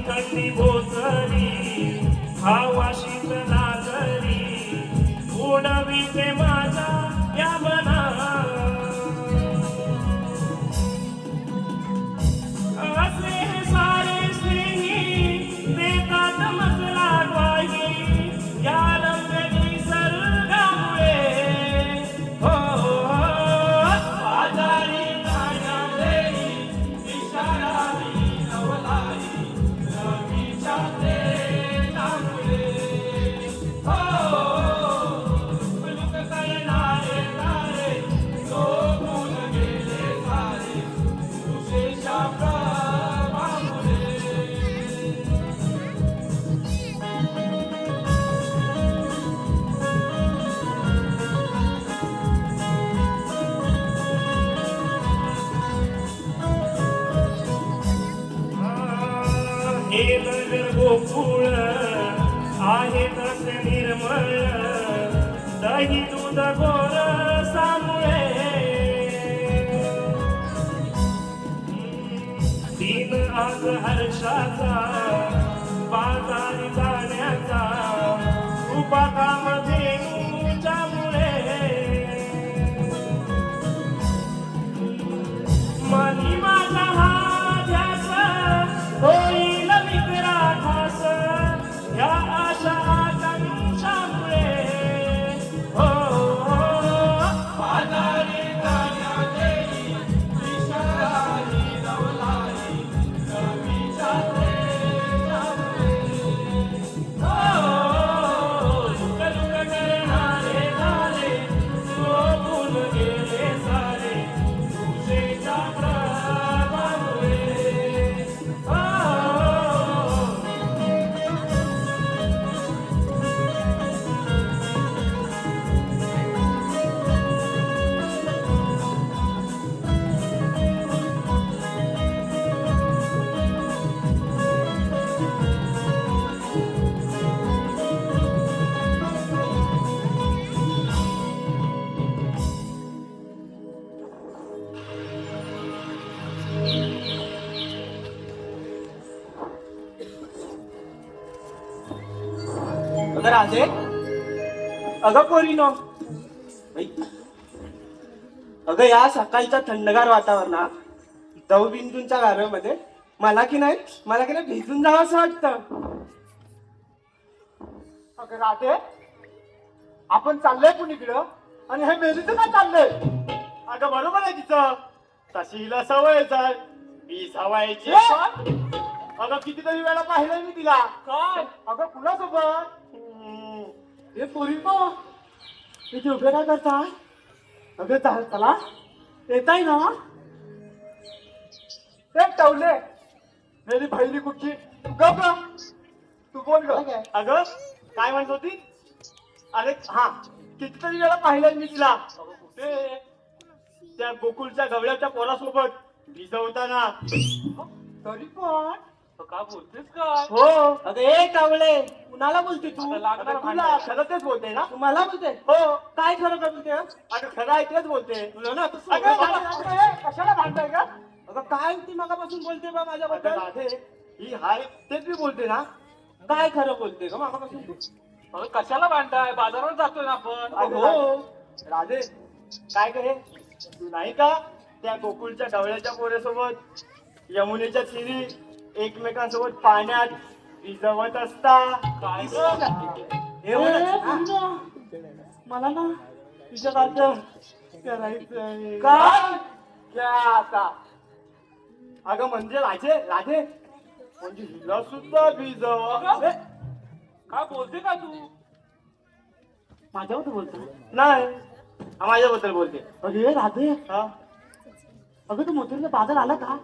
थंडी भोसरी हवा शीतला जरी उडविते माझा या मना असे हे सारे स्नेही देतात मजला ग्वाही या रंगनी सर्गामुळे हो आजारी जाण्याले इशाराही नवलाई रवीच्या तेजामुळे हो लोक करणारे तारे झोपून गेले सारे तुझेच्या प्रभामुळे हे नगर गोकुळ आहे तसे निर्मळ दही दूध गोर सामुळे दिन आज हर्षाचा बाजारी जाण्याचा उपाकामध्ये मुळे मनी माझा हा ध्यास होईल विक्राठास ह्या आशा आकांक्षामुळे हो बाजारी जाण्याचे इशाराही नवलाई रवीच्या तेजामुळे हो लुक लुक करणारे तारे झोपून गेले सारे तुझेच्या प्रभामुळे हो अगं राधे, अगं पोरीनो, अगं या सकाळच्या थंडगार वातावरणात दवबिंदूंच्या गारव्यामध्ये मला की नाही भिजून जावं असं वाटतं. अगं राधे, आपण चाललोय कुणीकडं आणि हे मेलीचं काय चाललंय? अगं बरोबर आहे तिचं, तशी हिला सवयच आहे वीज हवायची. अगं कितीतरी वेळा पाहिलंय मी तिला. काय अगं कुणासोबत? हे पोरीनो, इथे उभे काय करता? अगं चला येताय ना. ते टवले मेरी बहिणी कुठची? तू बोल ग. अगं काय म्हणत होती? अरे हा, कितीतरी वेळा पाहिलंय मी तिला. अगं कुठे? त्या गोकुळच्या गवळ्याच्या पोरासोबत भिजवताना. तरी पण का बोलतेस का? हो अगं ए कावळे, कुणाला बोलते तू? तुला खरं तेच बोलते ना? तुम्हाला बोलते? हो. काय खरं का बोलते? अगं खरं आहे तेच बोलते तुला ना. कशाला भांडताय का? अगं काय ती मगापासून बोलते बा माझ्याबद्दल? राधे ही हाय तेच मी बोलते ना. काय खरं बोलते का मगापासून तू? अगं कशाला भांडताय? बाजारावर जातोय ना आपण. हो राधे, काय करे तू नाही का त्या गोकुळच्या गवळ्याच्या पोऱ्यासोबत यमुनेच्या तीरी एकमेकांसोबत पाण्यात भिजवत असता? काय मला ना तिच्यासारखं करायचं. काय आता? अगं म्हणजे राधे म्हणजे हिला सुद्धा भिजव. काय बोलते का तू? माझ्याबद्दल बोलतो? नाही, माझ्याबद्दल बोलते. अरे राधे, अगं तू मोठ्याला बाजार आला का?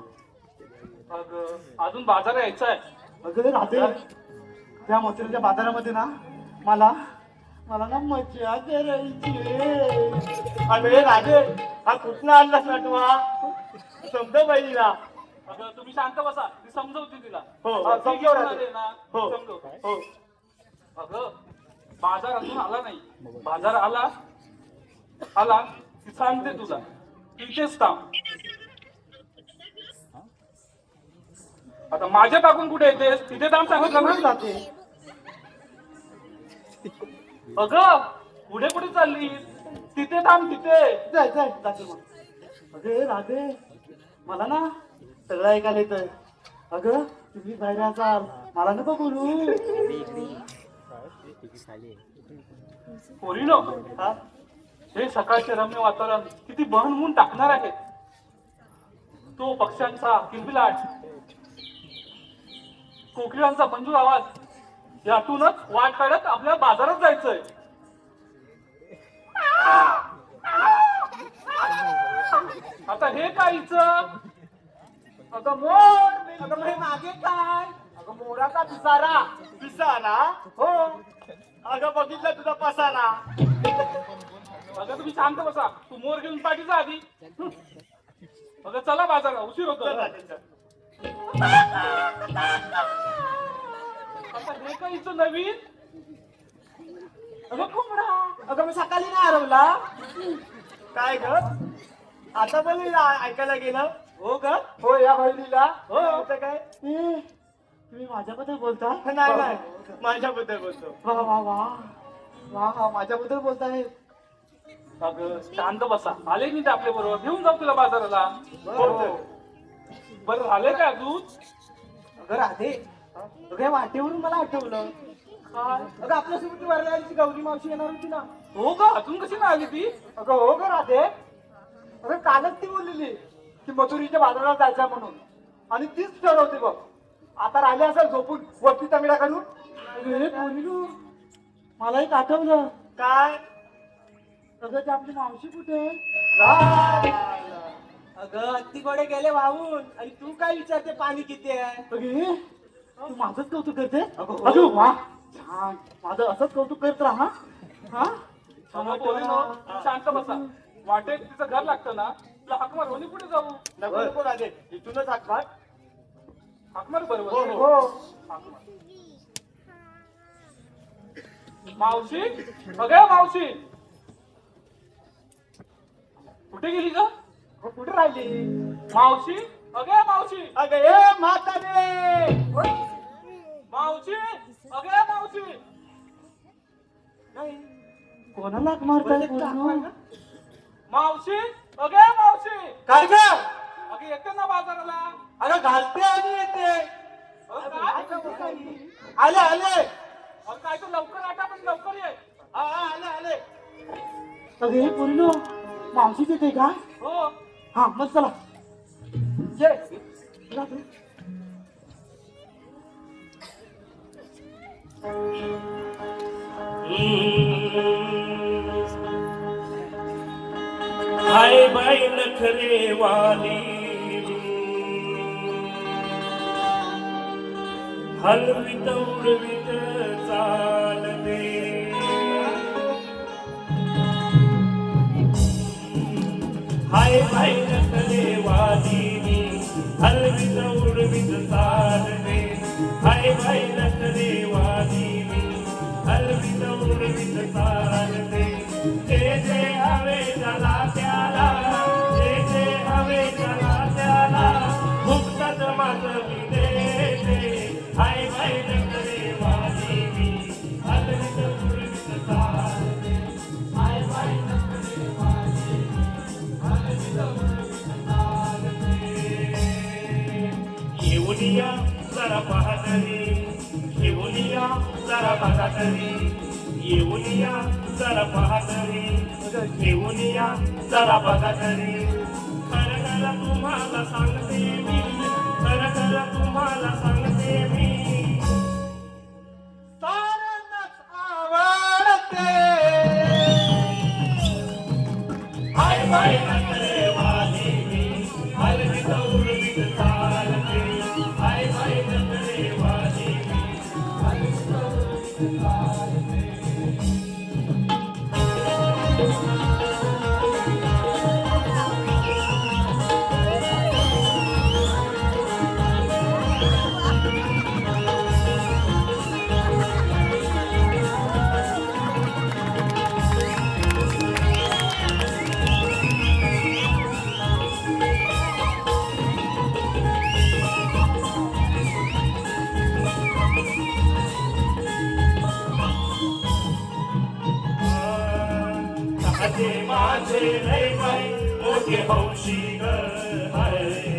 अगं अजून बाजार यायचा आहे. अगं राधे, त्या मोत्याच्या बाजारामध्ये ना मला ना मजा करायची. अगं राधे, हा कुठनं आणलास ना तू? हा समजा बहिणीला. अगं तुम्ही शांत बसा, ती समजवते तिला. हो समजवते ना. हो हो. अगं बाजार अजून आला नाही, बाजार आला की सांगते तुला. इथेच थांब. आता माझ्या टाकून कुठे येतेस? तिथे दाम सांगितलं ना. जाते. अगं पुढे कुठे चालली? तिथे थांब तिथे. जाय जाय जाते मग. अगे राधे, मला ना सगळं ऐकायला येतं. अगं तुम्ही बाहेर असाल, मला नको बोलू. पोरीनो, हा? हे सकाळचे रम्य वातावरण किती बहनवून टाकणार आहे. तो पक्ष्यांचा किलबिलाट, कोकिळांचा मंजूर आवाज यातूनच वाट काढत आपल्या बाजारात जायचंय. आता हे काहीच अगं मोर, अगं हे मागे काय? अगं मोराचा पिसारा. पिसारा? हो. अगं बघितलं तुझा पसारा. अगं तुम्ही शांत बसा. तू मोर घेऊन पाठी जा आधी. अगं चला बाजारात, उशीर होतो. आता हे काहीच नवीन. अगं कोंबडा. अगं मी सकाळी नाही हरवला. काय ग? आता पण ऐकायला गेलं. हो ग? हो या बहिणीला. हो काय तुम्ही माझ्याबद्दल बोलता? नाही नाही, माझ्याबद्दल बोलतो. वा वा वा वा हा माझ्याबद्दल बोलताय. अगं शांत बसा. आले मी आपल्या बरोबर, घेऊन जाऊ तुला बाजाराला. बरं झाले का अजून? अगं राधे, अगं वाटेवरून मला आठवलं. अगं आपल्यासोबत ती वरल्याची गौरी मावशी येणार होती ना. हो का? अजून कशी नाही आली ती? अगं हो ग राधे, अगं कालच ती बोललेली की मथुरीच्या बाजारात जायचं म्हणून, आणि तीच ठरवते बघ. आता राहिले असेल झोपून वरती तंगड्या काढून. मला एक आठवलं. काय? अगं ते आपली मावशी कुठे? अगं हत्तीकडे गेले वाहून, आणि तू काय विचारते पाणी किती आहे? तू माझंच कौतुक करते? अगं वा छान, माझं असंच कौतुक करत राहा. हा अगं पोरीनो, शांत बसा. वाटेत तिचं घर लागतं ना, तुला हाकमार. होणी कुठे जाऊ? नको राधे, इथूनच हाकमार. हाकमार बरोबर. हो हाकमार. मावशी, अगं मावशी कुठे गेली ग? कुठे राहिली मावशी? अगं मावशी. अगं ए म्हातारे. मावशी, अगं मावशी. कोणाला हाक मारताय? मावशी, अगं मावशी. काय ग? अगं येते ना बाजाराला. अगं घालते आणि येते. अगं काय? आले आले. अगं काय तर लवकर आटा, पण लवकर ये. आले आले. अगं हे पूर्ण मावशीच येते का? हो. हा मग चला. ये. हाय बाई नखरे वाली, हलवित उडवित चालते. हाय बाई नखरे वाली, हलवित उडवित चालते. हाय बाई नखरे वाली, हलवित उडवित चालते. जे जे हवे झाला त्याला, जे जे हवे झाला त्याला, मुक्तच माझं मी देते. हाय बाई नखरे वाली, हलवित उडवित चालते. हाय बाई नखरे वाली, हलवित उडवित चालते. येऊन या जरा पाहतरी, येऊन या जरा बघातरी, येऊन या जरा पाहतरी, येऊन या जरा बघातरी. खरं खरं तुम्हाला सांगते मी, खरं खरं तुम्हाला सांगते मी. साऱ्यांनाच आवडते. हाय बाई नखरे वाली, हलवित उडवित चालते. हाय बाई नखरे वाली, हलवित उडवित चालते. लय बाई मोठे हौशी ग हाय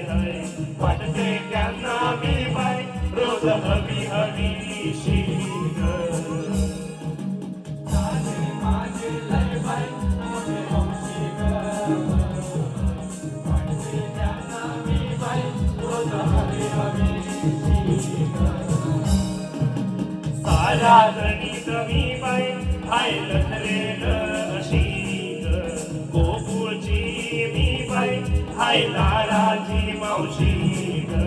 हाय वाटते त्यांना मी बाई रोज हवी हवीशी ग साऱ्या गणित मी बाई हाय लथरेल अशी ग गोकुळची मी बाई हाय लाडाची मावशी ग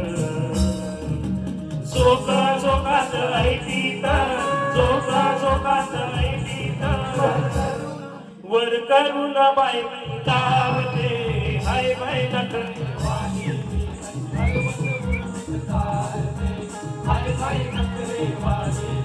चोका चोकात ऐकीत चोका चोकात ऐकीत वर करून बाई लावते हाय बाई नटन हाय बाई नटरे वाजे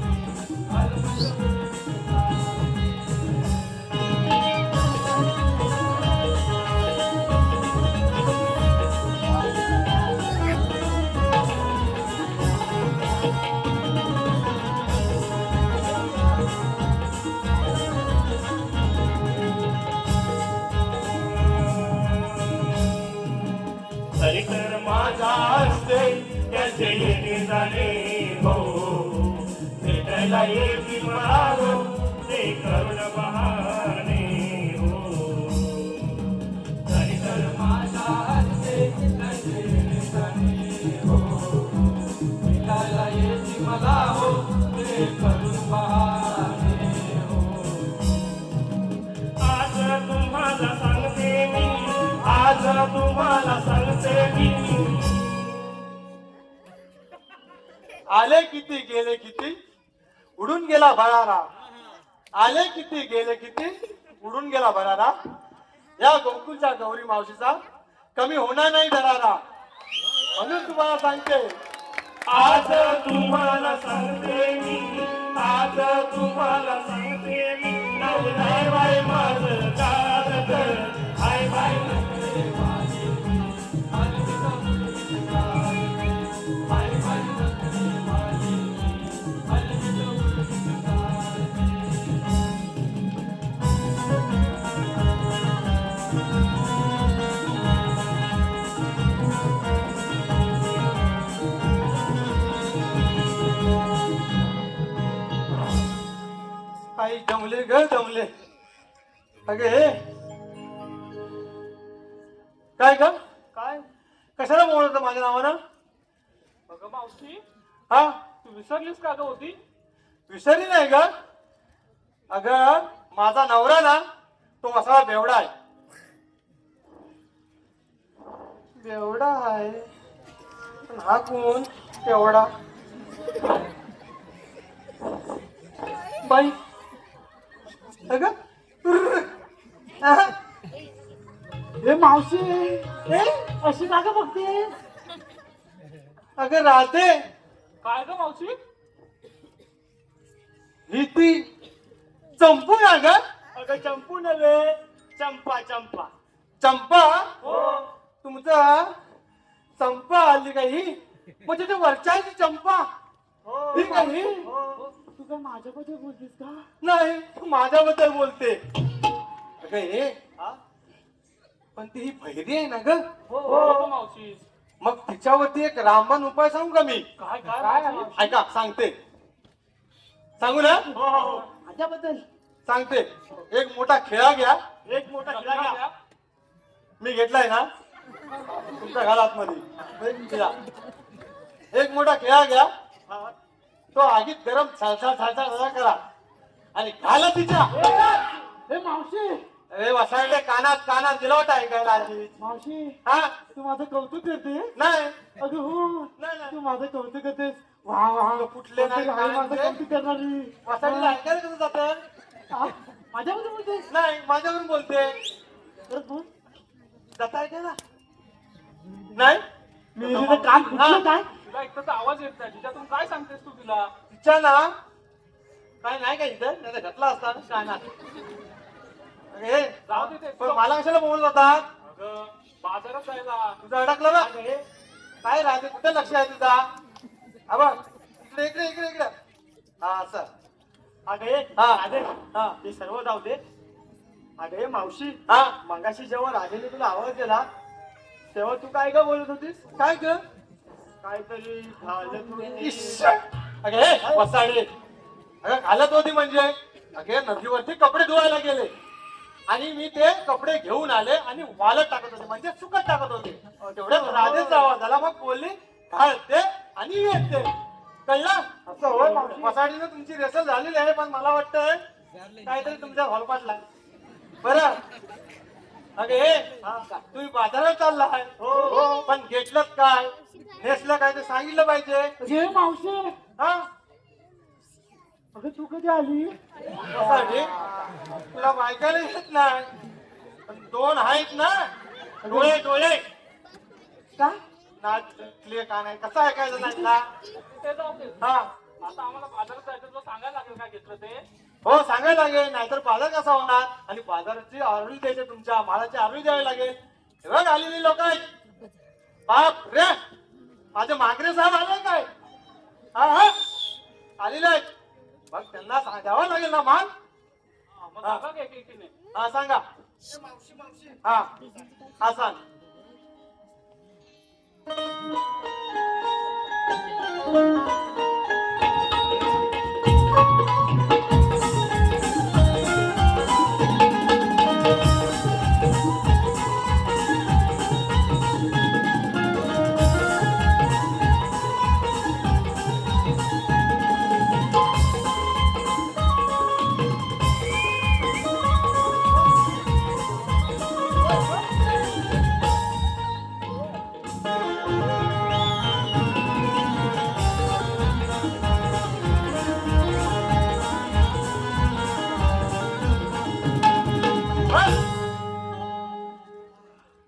तरी तर माझा असते त्याचे येणे जाणे हो भेटायला येते मारो ते करुण बहाणे हो तरी तर माझा असते त्याचे येणे जाणे हो भेटायला येते मला हो ते करुण बहाणे हो आज तुम्हाला सांगते मी आज तुम्हाला सांगते मी आले किती गेले किती उडून गेला भरारा आले किती गेले किती उडून गेला भरारा या गोकुळच्या गौरी मावशीचा कमी होणार नाही धरारा म्हणून तुम्हाला सांगते आज तुम्हाला सांगते मी आज तुम्हाला सांगते मी नवलाय बाय माझं कागद हाय बाय आई जमले ग जमले अगे हे काय ग काय कशाला बोलत माझ्या नावानं अगं मावशी हा तू विसरलीस का ग होती विसरली नाही ग अगं माझा नवरा ना तो असा बेवडा आहे बेवडा आहे पण हा कोण बेवडा बाई अगं आहा. हे मावशी ए अशी का ग बघते अगं राहते काय ग मावशी ही ती चंपू ना ग अगं चंपू नव्हे चंपा चंपा चंपा हो तुमचा चंपा आली काही म्हणजे ते वरच्याची चंपा हो ही काही तू काय माझ्याबद्दल बोलतीस का नाही तू माझ्याबद्दल बोलते अगं हे पण ती ही बहिरी आहे ना ग हो मावशी मग तिच्यावरती एक रामबाण उपाय सांगू का मी काय काय ऐका सांगते सांगू ना हो हो माझ्याबद्दल सांगते एक मोठा खेळा घ्या एक मोठा खिळा घ्या मी घेतलाय ना तुमच्या घरात मध्ये एक मोठा खेळा घ्या तो आगीत गरम छाळछाळ करा आणि घाला तिच्या हे मावशी अरे वसायले कानात कानात दिलवट ऐकायला आधी मावशी हा तू माझं कौतुक करते नाही अगं हो नाही, नाही. तू माझं कौतुक करतेस वा वा कुठले नाही, कोणते गावी माझं काय कौतुक करणारी वसायला ऐकायला कसं जातं हा? माझ्याबद्दल बोलतेस नाही माझ्यावरून बोलते परत बोल जाता ऐकायला नाही मी तिथं कान फुटलं काय तुला एक तर आवाज येत नाही तिच्यातून काय सांगतेस तू तिला तिच्या ना काय नाही का इथं नाही तर घातला असता ना कानात अरे जाऊ दे ते. पण मला कशाला बोलत होतात अगं बाजारात जायला तुझं अडकलं ना काय राहते कुठे लक्ष आहे तुझा हा बघ इकडे इकडे इकडे इकडे हा असं अगे हा. अरे हा ते सर्व जाऊ दे अरे मावशी हा मगाशी जेव्हा राजेने तुला आवाज दिला तेव्हा तू काय का बोलत होतीस? काय ग काहीतरी झालं थोडी. इश्श! अगे हे, वसाडे अगं घालत होती म्हणजे अगे नदीवरती कपडे धुवायला गेले आणि मी ते कपडे घेऊन आले आणि वालत टाकत होते म्हणजे सुकत टाकत होते तेवढ्यात राजेचा आवाज आला मग बोलली घालते आणि येते कळलं असं होय मावशी. वसाडीनं तुमची रेसल झालेली आहे पण मला वाटतंय काहीतरी तुमच्या हॉलपाटला बरं अगे हे तुम्ही बाजारात चालला आहे हो. पण घेतलं काय नेसलं काय ते सांगितलं पाहिजे अगे मावशी हा अगं तू कधी आली? कशासाठी? तुला बायकायला येत नाही पण दोन आहेत ना डोळे डोळे का? नाचले का नाही कसं ऐकायचं नाही ना ते जाऊ दे. हा आता आम्हाला बाजारात जायचं तुला सांगायला लागेल काय घेतलं ते. हो सांगायला लागेल नाहीतर बाजार कसा होणार आणि बाजाराची आरळी द्यायची तुमच्या मालाची आरळी द्यावी लागेल हे बघ आलेली लोक आहेत बाप रे माझे मागरे साहेब आले काय हा हा आलेले आहेत मग त्यांना सांगावं लागेल ना मान हा, मग सांगा की एकीने. हा सांगा हा हा सांग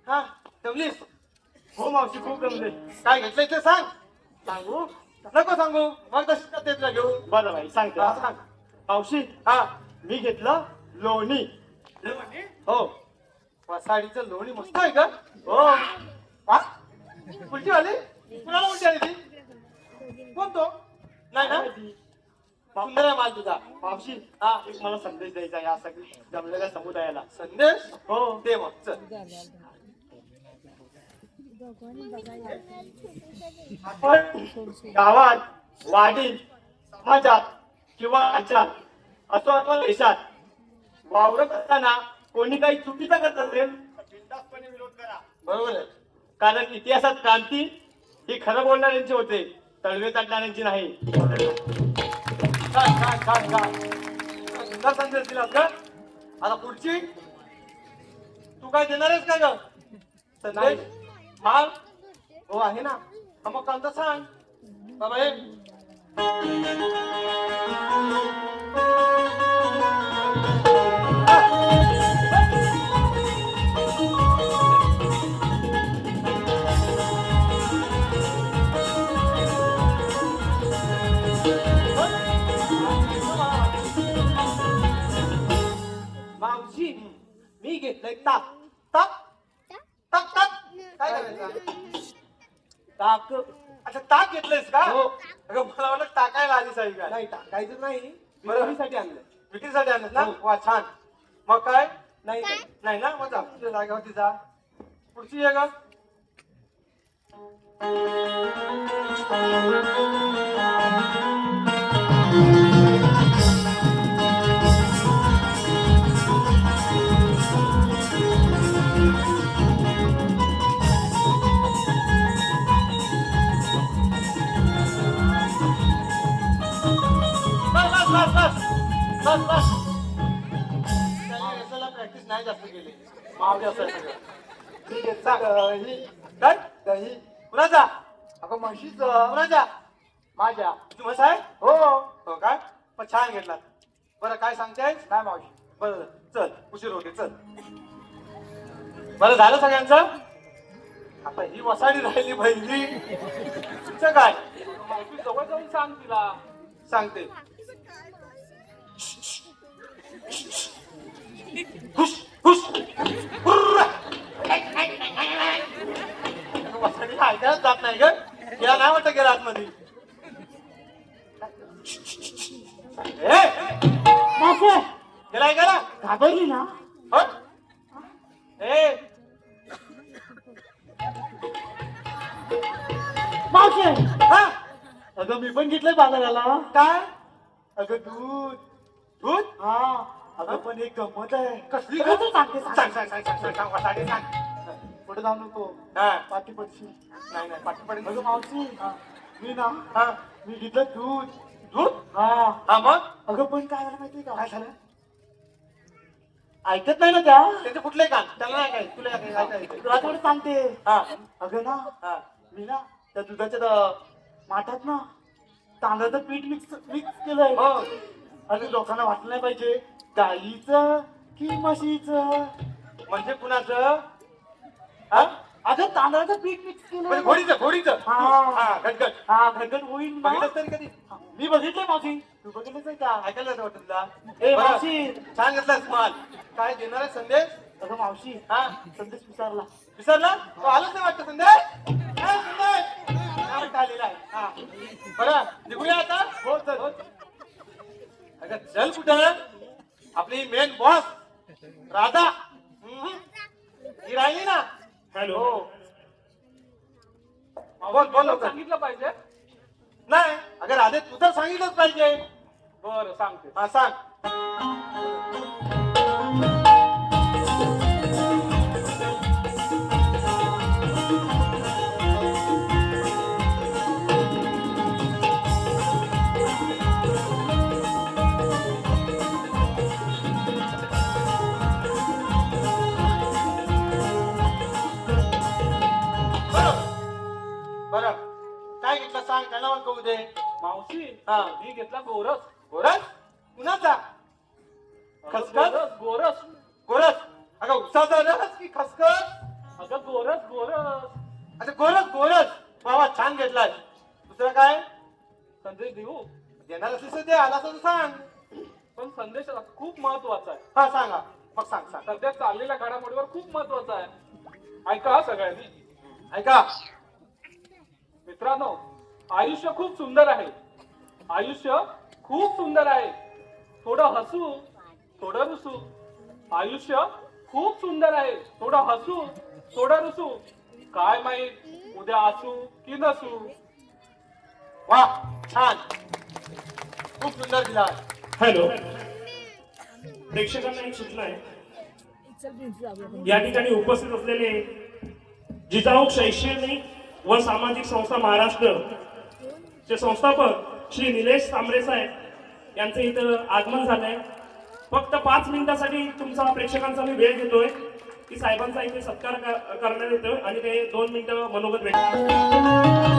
हा जमलीस हो मावशी खूप जमले. काय घेतलंय ते सांग सांगू? नको सांगू मग तशी तेच घेऊ बरं बाई सांगते. हा, सांग मावशी हा मी घेतलं लोणी. हो वसाडीचं लोणी मस्त आहे का हो वा उलटी आली कुणाला उलटी आली ती कोण तो नाही ना सुंदर आहे माल तुझा मावशी हा एक मला संदेश द्यायचा या सगळी जमलेल्या समुदायाला. संदेश हो दे मग चल आपण गावात वाडीत समाजात किंवा राज्यात असो अथवा देशात वावरत असताना कोणी काही चुकीचं करत असेल तर बिनधास्तपणे विरोध करा. बरोबर आहे कारण इतिहासात क्रांती ही खरं बोलणाऱ्यांची होते तळवे तटणाऱ्यांची नाही. छान छान छान छान सुंदर संदेश दिलास का आता पुढची तू काय देणार आहेस का ग संदेश माल हो आहे ना हा मग कांदा सांग बाबा हे मावशी मी घेतलंय ताक. ताक ताक ताक काय करायचं ताक अच्छा ताक घेतलंयस का हो. अगं मला वाटलं टाकायला आली साहेब काय नाही टाकायचं नाही बरं. विक्रीसाठी आणलंय. विक्रीसाठी आणलं ना हो. वा छान मग काय नाही नाही ना मग जा तुझ्या जागेवरती जा पुढची आहे का बस बस प्रॅक्टिस नाही जास्त केली मावली असं सगळं ठीक आहे दही काय दही कुणाचा अगं म्हशीच कुणाच्या माझ्या. तू म्हस आहे हो हो काय पण छान घेतला बरं काय सांगतेस नाही मावशी. बरं चल उशीर होते चल बरं झालं सगळ्यांचं आता ही वसाडी राहिली बहिणी तुमचं काय मावशी जवळ जाऊन सांग तिला. सांगते हुश हुश हुर्रा. वसाडी ऐकायलाच जात नाही ग गेला नाही वाटत गेला आतमध्ये ए, बापरे गेलाय गेला घाबरली ना. हट. ए मावशी हा अगं मी पण घेतलंय बाजाराला. काय अगं दूध. दूध हा अगं पण एक गंमत आहे. कसली अगं तू सांगते सांग सांग सांग सांग सांग सांग वाटाणे सांग. पुढे जाऊ नको. हा पाठी पडशी. नाही नाही पाठी पडेल अगं मावशी मी ना हा मी घेतलं दूध. दूध हा हा मग अगं पण काय झालं माहितीये का? काय झालं ऐकत नाही ना त्या. त्याचे कुठले कान त्याला नाही काय तुला काय ऐकायचं? तुला थोडं सांगते. हा अगं ना हा मी ना त्या दुधाच्या माठात ना तांदळाचं पीठ मिक्स केलंय. हो आणि लोकांना वाटलं नाही पाहिजे गाईचं की म्हशीचं. म्हणजे कुणाचं हा अगं तांदळाचं पीठ मिक्स म्हणजे केलं. घोडीचं घोडीचं हा. हा घटघट हा घटघट होईल ना. बघितलं तरी कधी मी बघितलंय मावशी. तू बघितलंच आहे का? ऐकायला जातं वाटत तुला ए बरं. मावशी. छान घेतलास माल काय देणार आहे संदेश अगं मावशी हा संदेश विचारला. विसरला तो आलाच नाही वाटतं संदेश काय संदेश काय वाटतं आलेला आहे हा बरं निघूया आता हो चल. अगं चल कुठं आपली मेन बॉस राधा ही राहिली ना हॅलो हो बोल बोल लवकर. सांगितलं पाहिजे. नाही अगं राधे तू तर सांगितलंच पाहिजे बरं सांगते. हा सांग बरं बरं काय घेतलं सांग त्यांना पण कळू दे मावशी हा. मी घेतला गोरस. गोरस कुणाचा खसखस? गोरस गोरस. गोरस अगं उसाचा रस की खसखस अगं गोरस गोरस. अच्छा गोरस गोरस बाबा छान घेतलाय दुसरं काय संदेश देऊ देणार असलीस तर दे आला तर सांग पण संदेश खूप महत्वाचा आहे. हा सांगा मग सांग सांग सध्या चाललेल्या घडामोडीवर खूप महत्वाचा आहे. ऐका हा सगळ्यांनी. ऐका मित्रांनो आयुष्य खूप सुंदर आहे. आयुष्य खूप सुंदर आहे. थोडं हसू थोडं रुसू. आयुष्य खूप सुंदर आहे. थोडं हसू थोडं रुसू. काय माहित उद्या असू की नसू. वा छान खूप सुंदर दिला हॅलो प्रेक्षकांना एक सूचना आहे. या ठिकाणी उपस्थित असलेले जिजाऊ शैक्षणिक व सामाजिक संस्था महाराष्ट्र चे संस्थापक श्री निलेश सांबरे साहेब यांचं इथं आगमन झालंय. फक्त 5 मिनिटासाठी तुमचा प्रेक्षकांचा मी वेळ घेतोय की साहेबांचा इथे सत्कार करण्यात येतोय आणि ते 2 मिनिटं मनोगत व्यक्त.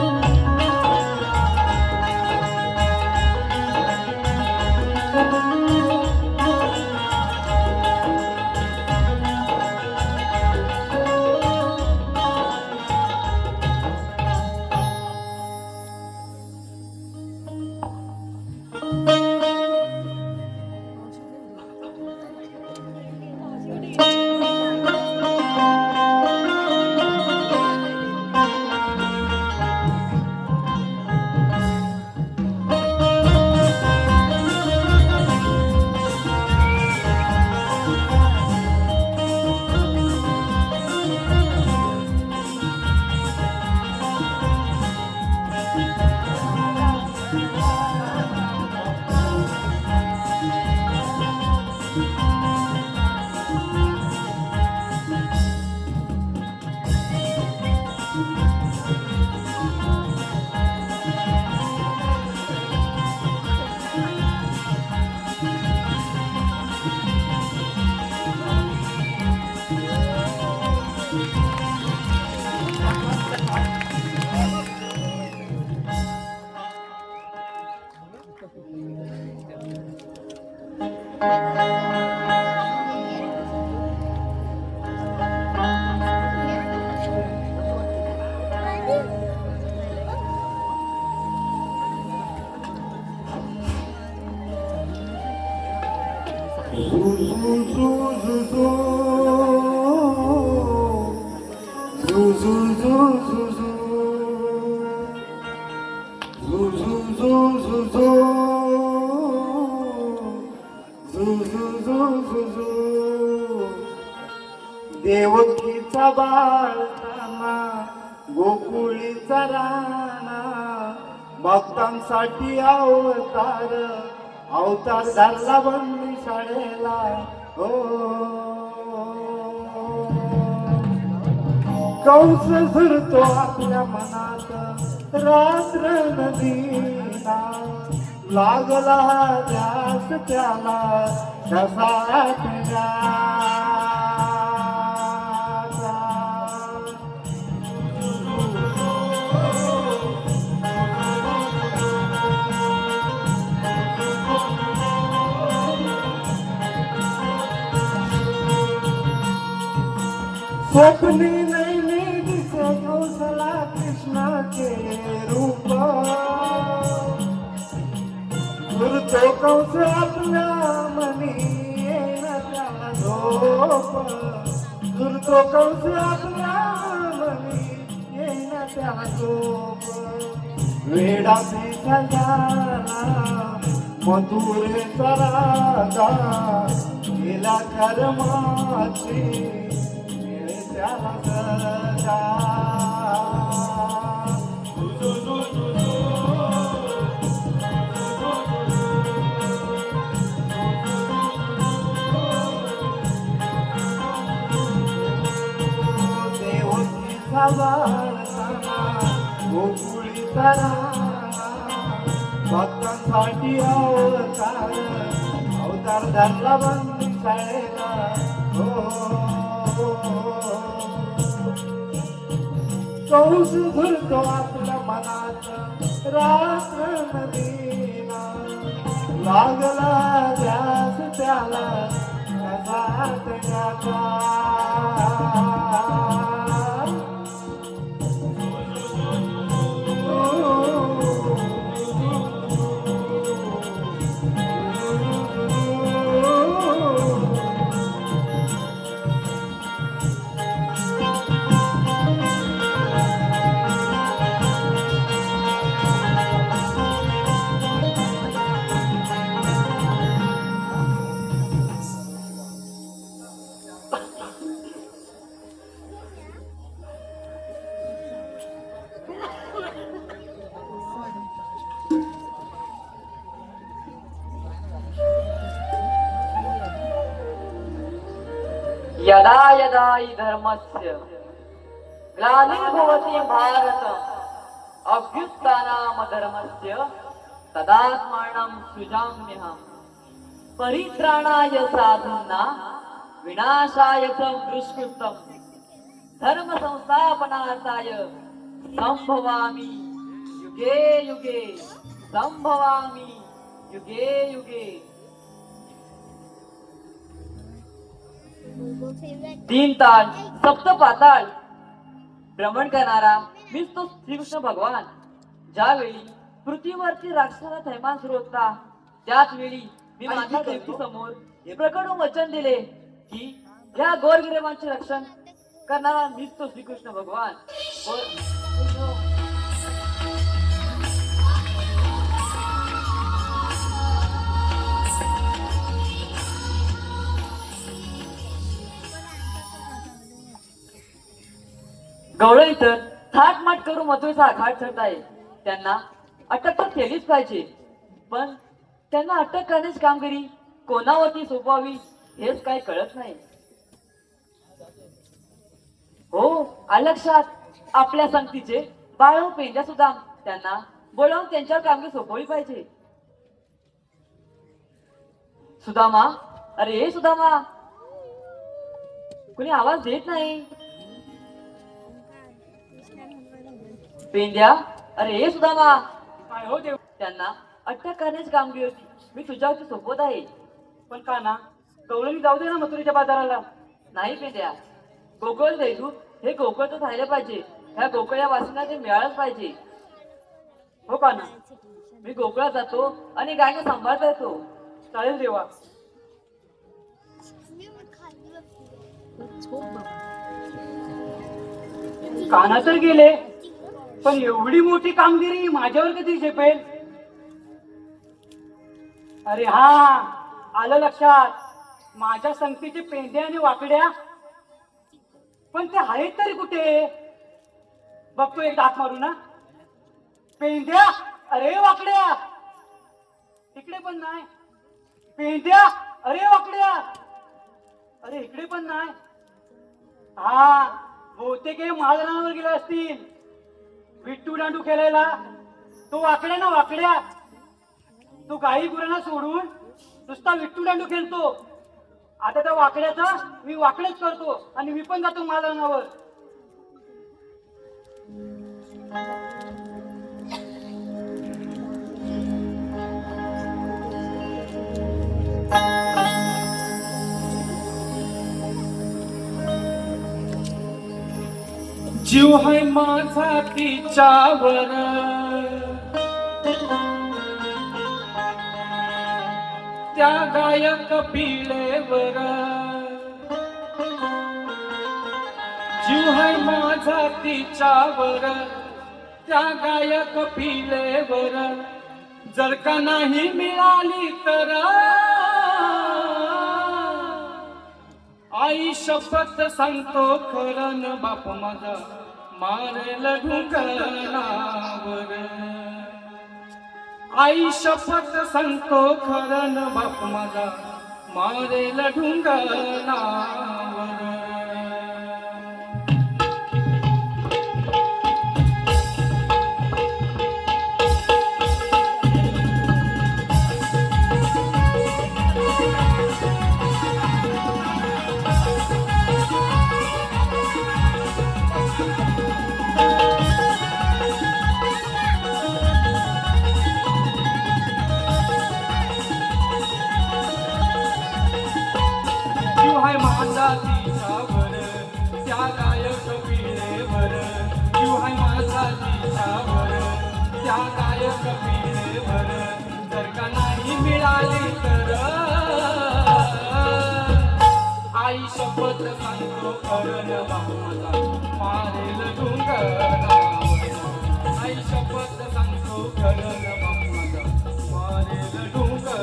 सांभाळताना गोकुळीचा राणा भक्तांसाठी अवतार धरला बंदी शाळेला हो कंस झुरतो आपल्या मनात रात्र नदीला लागला ध्यास त्याला कसा स्वप्नी नैनी दिसे कौशला कृष्णाचे रूप गुरुतो कंस आपल्या मनी येणा त्याला झोप गुरुतो कंस आपल्या मनी येणा त्याला झोप वेडा पेठा झाला मधुरेचा राजा गेला कर्माची त्याला सजा देवकी सवारताना गोकुळीचा राणा भक्तांसाठी अवतार धरला बंदी शाळेला हो कंस झुरतो आपल्या मनात रात्र नदीला लागला ध्यास त्याला कसा त्याचा यदा यदा हि धर्मस्य ग्लानिर्भवति भारत अभ्युत्थानाम धर्मस्य तदात्मानं सृजाम्यहम् परित्राणाय साधूना विनाशाय च दुष्कृतम् धर्म संस्थापनार्थाय संभवामि युगे युगे संभवामि युगे युगे. तीन ताल सप्त पाताळ भ्रमण करणारा मीच तो श्रीकृष्ण भगवान. ज्यावेळी पृथ्वीवरती राक्षसाचा थैमान सुरू होता त्याच वेळी मी माझ्या देवकी समोर प्रकट वचन दिले की या गोरगरिबांचे रक्षण करणारा मीच तो श्रीकृष्ण भगवान. गवळी तर थाटमाट करून मथुरेचा आघात ठरत आहे. त्यांना अटक तर केलीच पाहिजे, पण त्यांना अटक करण्याची कामगिरी कोणावरती सोपवावी हेच काही कळत नाही. हो आलं लक्षात. आपल्या संगतीचे बाळ पेंड्या सुद्धा त्यांना बोलावून त्यांच्यावर कामगिरी सोपवली पाहिजे. सुदामा, अरे सुदामा, कुणी आवाज देत नाही. पेंड्या, अरे सुदामा, काय हो देव. त्यांना अटक करण्याची कामगिरी होती मी तुझ्यावरती सोपवत आहे. पण का ना गवळणी जाऊ दे ना मथुरेच्या बाजाराला. नाही पेंड्या, गोकुळ देऊ हे गोकुळच राहिलं पाहिजे. ह्या गोकुळ्या वासींना ते मिळालंच पाहिजे. हो का ना. मी गोकुळात जातो आणि गायने सांभाळता येतो. चालेल देवा. काना तर गेले, पण एवढी मोठी कामगिरी माझ्यावर कधी झेपेल. अरे हा आलं लक्षात. माझ्या संगतीचे पेंड्या आणि वाकड्या पण ते आहेत तरी कुठे? बघतो एक दात मारू ना. पेंद्या, अरे वाकड्या, इकडे पण नाही. पेंद्या, अरे वाकड्या, अरे इकडे पण नाही. हा, बहुतेक हे महाजनावर गेले असतील विट्टू डांडू खेळायला. तो वाकड्या ना वाकड्या, तो गाई गुरांना सोडून नुसता विट्टू डांडू खेळतो. आता त्या वाकड्याचा मी वाकडेच करतो आणि मी पण जातो महाजनावर. जीव है माझा तिच्यावर, त्या गायक पिळेवर. जीव है माझा तिच्यावर, त्या गायक पिळेवर. जर का नाही मिळाली तर आई शपथ सांगतो खरं न बाप माझा मारेल ढुंगणावर. आई शपथ सांगतो खरं न बाप माझा मारेल ढुंगणावर. तिच्यावर त्या गायक पिळेवर. जीव है माझा तिच्यावर, त्या गायक पिळेवर. जर का नाही मिळाली तर आई शपथ सांगतो खरं न बाप माझा मारेल ढुंगणावर. आई शपथ सांगतो खरं न बाप माझा मारेल ढुंगणावर.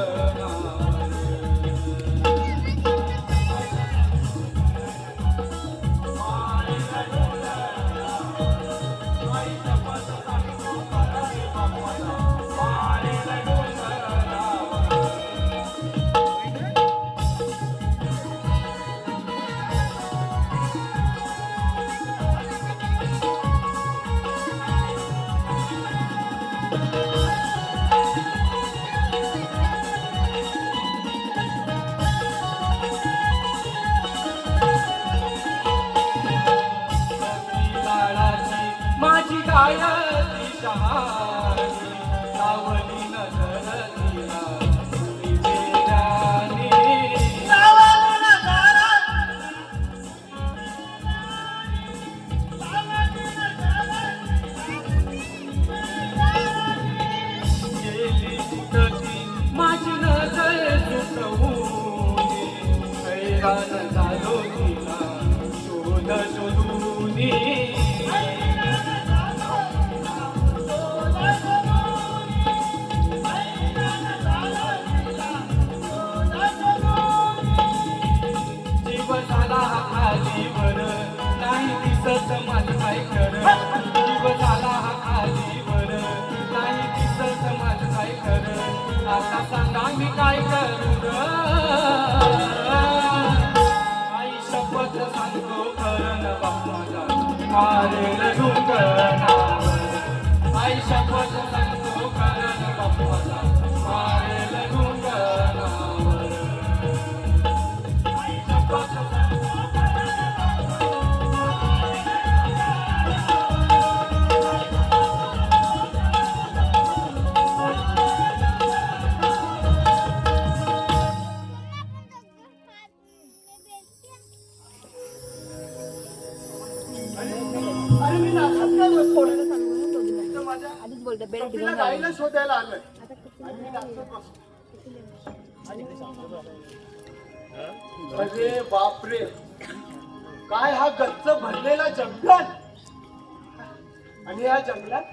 माझी गायची शहाणी सावली नजर तिला तुम्ही वेड्याने. गेली कुठची माझी नजर चुकवून हैराण झालो तिला शोध शोधून. खालीवर नाही दिसत माझं काय खरं. जीव झाला हा खालीवर नाही दिसत माझं काय खरं. आता सांगा मी काय करू. आई शपथ सांगतो खरं न बाप माझा मारेल ढुंगणावर. आई शपथ सांगतो खरं न बाप माझा मारेल ढुंगणावर. आई शपथ अरे मी नाचत काय बसतो? आधीच बोलतो बेल्ट कपिला घेऊन गाईला जाऊ. शोधायला आलोय आणि मी नाचत बसतो. अरे बापरे, काय हा गच्च भरलेला जंगल. आणि या जंगलात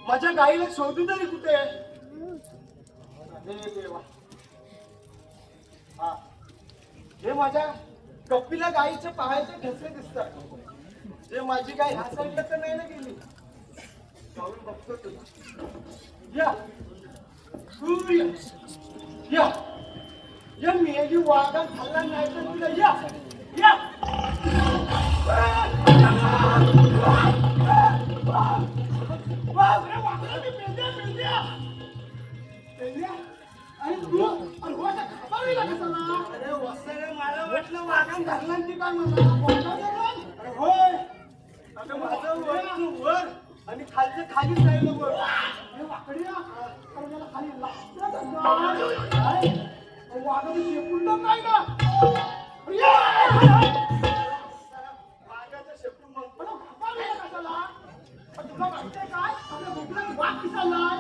माझ्या गाईला शोधू तरी कुठे? अरे देवा, हा हे माझ्या कपिला गाईच्या पायाचे ठसे दिसतात. जे माझी काय ह्या साईडला तर नाही ना गेली. जाऊन बघतो तुला. या तू या या मेली वाघा खाल्ला नाही तर तुला या या अरे तू अरे वसरे मला वाटलं वाघान धरला की काय म्हणला. अरे होय अगं माझं वरचं वर आणि खालचं खालीच राहिलं वर. हे वाकड्या अरे मला खाली लागतं वाघाने शेपून नाही ना. वाघाचं शेपून मग कशाला तुला माहितीये काय आपल्या भोपळ्यात वाघ पिसालाय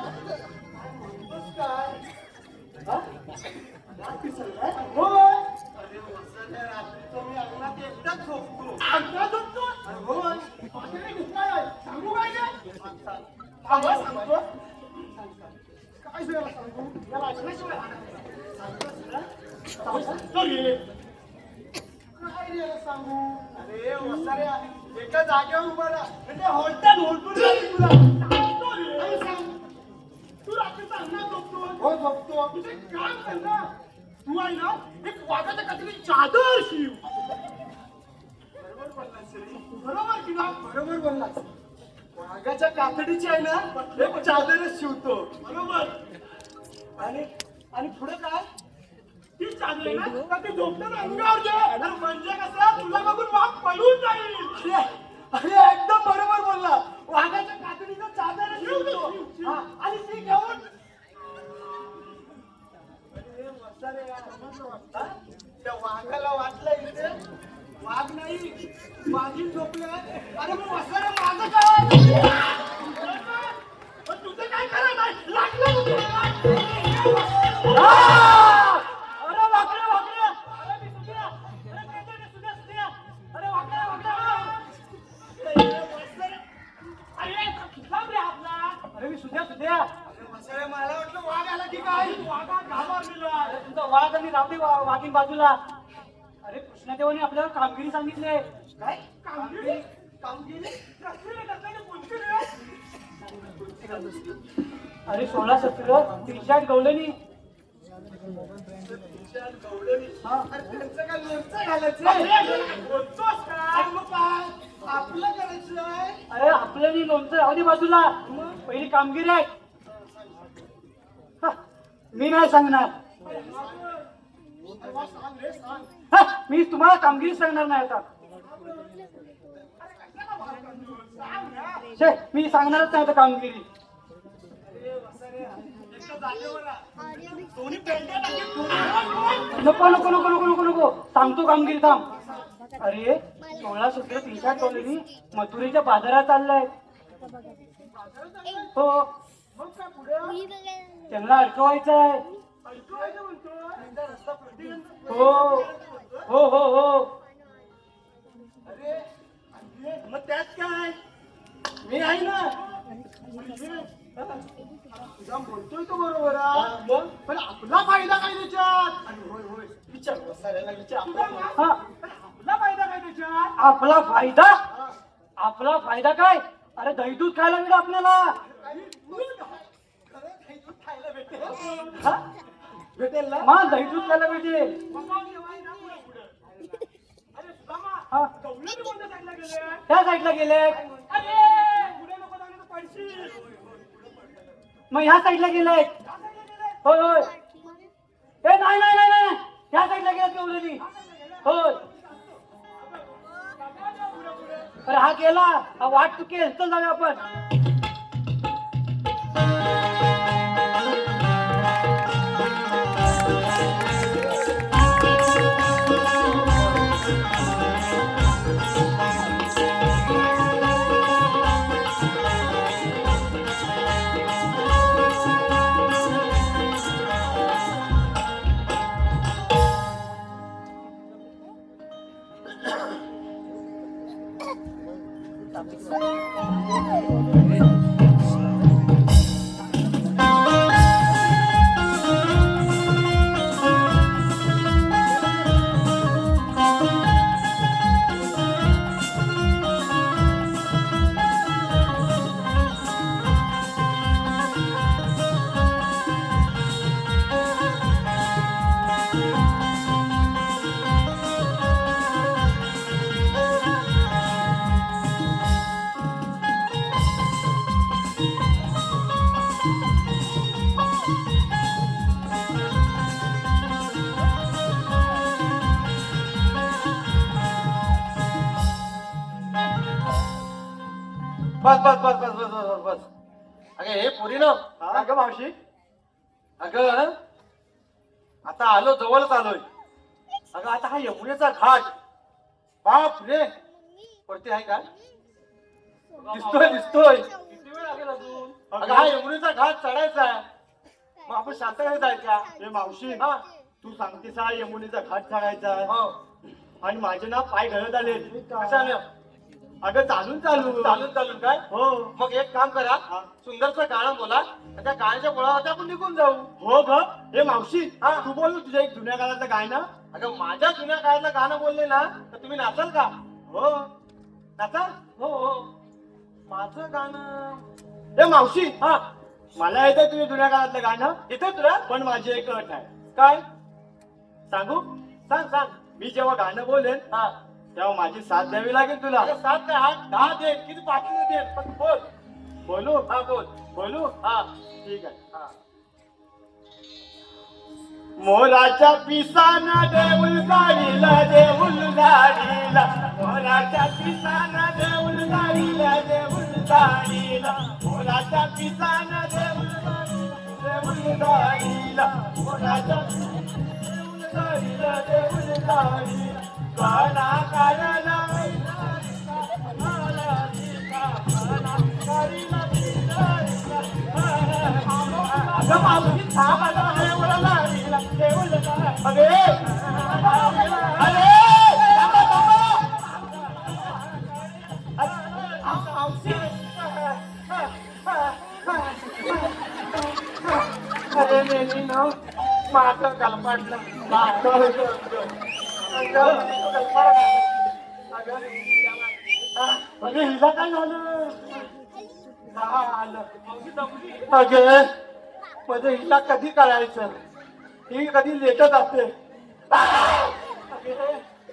काय वाघ पिसालाय होय. अरे वसल्या रात्रीचं मी अंगणात एकटाच झोपतो. अंगणात झोपतो अरे होय. वाघाने घेतलाय सांगू काय काय सांगतो काय सगळं सांगू याला ऐकण्याशिवाय काय रे सांगू. अरे वसाऱ्या एका जागेवर उभा राहा म्हणजे होलटान होलटून जाईल तुला. सांगतो रे सांग. तू रात्री अंगणात झोपतो. हो झोपतो. तुझे काम कर ना. तू आहे ना एक वाघाच्या कातडी चादर शिव. बरोबर बोललास रे. बरोबर की ना बरोबर बोललास. वाघाच्या कातडीची आहे ना एक चादरच शिवतो. बरोबर. आणि पुढे काय ती चादर आहे ना तर ती झोपताना अंगावर घे. अरे म्हणजे कसं तुला बघून वाघ पळून जाईल. अरे एकदम बरोबर बोलला. वाघाच्या कातडीचं चादर शिवतो आणि ती घेऊन अरे वसारे हा? त्या वाघाला वाटलं इथे वाघ नाही वाघीण झोपले. अरे मग वसारे माझं काय तुझं काय करा नाही लागलं अरे वाकडे वाकडे अरे मी सुद्या अरे अरे वाकडे वाकडे अरे मी सुद्या अरे मला वाटलं वाघ आला की काय. वाघा घाबरलेला. तुमचा वाघ आणि रावडी वाघीन बाजूला. अरे कृष्णदेवाने आपल्याला कामगिरी सांगितले. काय कामगिरी कामगिरी अरे 16 17 त्रिशाट गवलनी. आपलं करायचंय. अरे आपलं नाही लोणचं राहू बाजूला. पहिली कामगिरी आहे. मी नाही सांगणार. मी तुम्हाला कामगिरी सांगणार नाही आता. मी सांगणारच नाही आता कामगिरी. नको नको नको नको नको नको सांगतो कामगिरी थांब. अरे 16 17 3 कॉलनी मथुरेच्या बाजारात चाललाय. हो त्यांना अडकवायचं आहे. हो हो हो हो. अरे मग त्यात काय मी आहे ना. तुझा बोलतोय तो बरोबर आहे. पण आपला फायदा काय त्याच्यात. होय होय विचार वसाऱ्याला विचार. आपला फायदा काय त्याच्यात. आपला फायदा आपला फायदा काय. अरे दही दूध खायला मिळेल आपल्याला. भेटेल ना मा दही दूध खायला भेटेल. त्या साईडला गेले. मग ह्या साईडला गेले. होय होय. ए नाही नाही नाही नाही ह्या साईडला गेला केवढी. होय अरे हा गेला. हा वाट चुकेल. चल जाऊया आपण. बस बस बस बस बस बस बस अगं हे पोरी ना हा ग मावशी. अगं आता आलो जवळच आलोय. अगं आता हा यमुनेचा घाट बाप रे वरती आहे का दिसतोय दिसतोय. किती वेळ लागेल अजून? अगं हा यमुनेचा घाट चढायचा आहे. मग आपण शांतकडे जायचा. हे मावशी हा तू सांगतेस हा यमुनेचा घाट चढायचा आहे. हो आणि माझे ना पाय गळत आले. कशाने अगं चालून चालू चालून चालून काय हो मग एक काम करा हा. सुंदरचं गाणं बोला आणि त्या गाण्याच्या बोळावरती आपण निघून जाऊ. हो ग हे मावशी हा. तू बोल ना तुझ्या एक जुन्या काळातलं गाणं. अगं माझ्या जुन्या काळातलं गाणं बोलले ना तर तुम्ही नाचाल का? हो नाचाल? हो हो. माझं गाणं हे मावशी हा मला येतं तुझ्या जुन्या काळातलं गाणं. येते तुला पण माझी एक अट आहे. काय सांगू सांग सांग. मी जेव्हा गाणं बोलेन हा तेव्हा माझी साथ द्यावी लागेल तुला. अगं 7 काय 8 10 दे किती पाठी दे पण बोल. बोलू हा बोल. बोलू हा ठीक आहे. हा मोराच्या पिसाना देऊल गाडीला देऊल गाडीला मोराच्या पिसाना देऊल गाडीला देऊल गाडीला मोराच्या पिसाना देऊल गाडीला मोराच्या देऊल गाडीला देऊल गाडीला गाणा काढला अगं मावशी थांब आता देऊल गाडीला देऊल गाडीला अरे अरे थांबा, थांबा. मावशी अरे मेली ना माझं गलपाटलं अगं हिला काय झालं हा आलं अगं माझं हिला कधी कळायचं ही कधी लेटत असते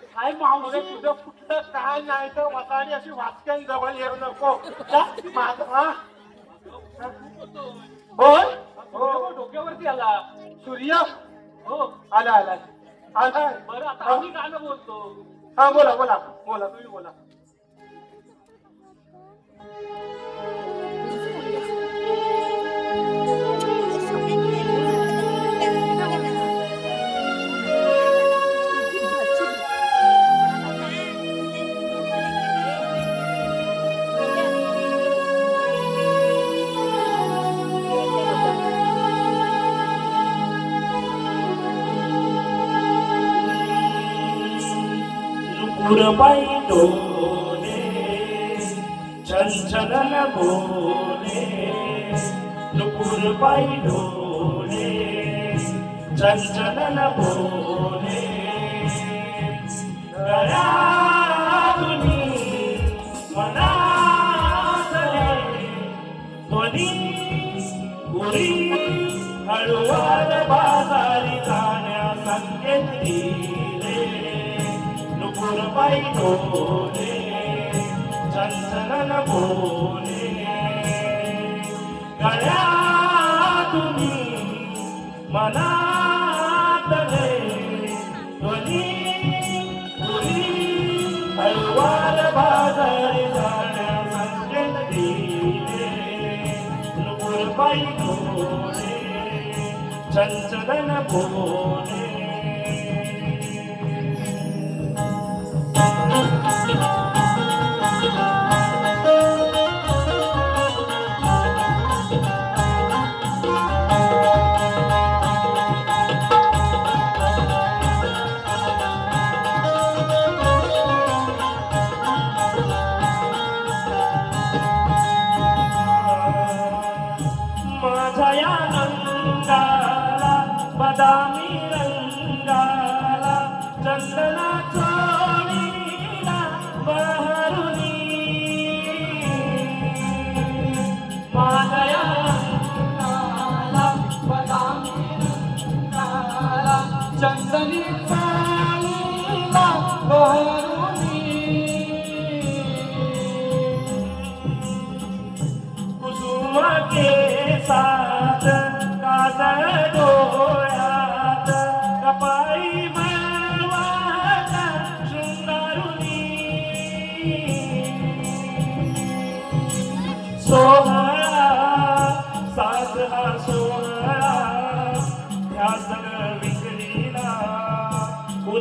काय मावशी तुझं कुठलं काय नाही तर वसाडी अशी वाचक्यान जवळ येऊ नको माझं हा होय हो, डोक्यावरती आला. सूर्य हो. आला आला आला बरं आता आम्ही गाणं बोलतो. हा बोला बोला बोला तुम्ही बोला. नुपुरबाई डोले चंचलन बोले नुपुरबाई डोले चंचलन बोले गळ्यातुनी मनातले ध्वनी उरी हळुवार बाजारी जाण्या संकेत दिले नुपुरबाई डोले चंचलन बोले गळ्यातुनी मनातले ध्वनी उरी हळुवार बाजारी जाण्या संकेत दिले नुपुरबाई डोले चंचलन बोले माझ्या या अंगाला बदामी रंगाला चंदना चोळीला बहरुनी माझ्या या अंगाला बदामी रंगाला चंदनी चोळीला बहरुनी कुसुम केसात काजळ डोळ्यात कपाळी मळवात शृंगारुनी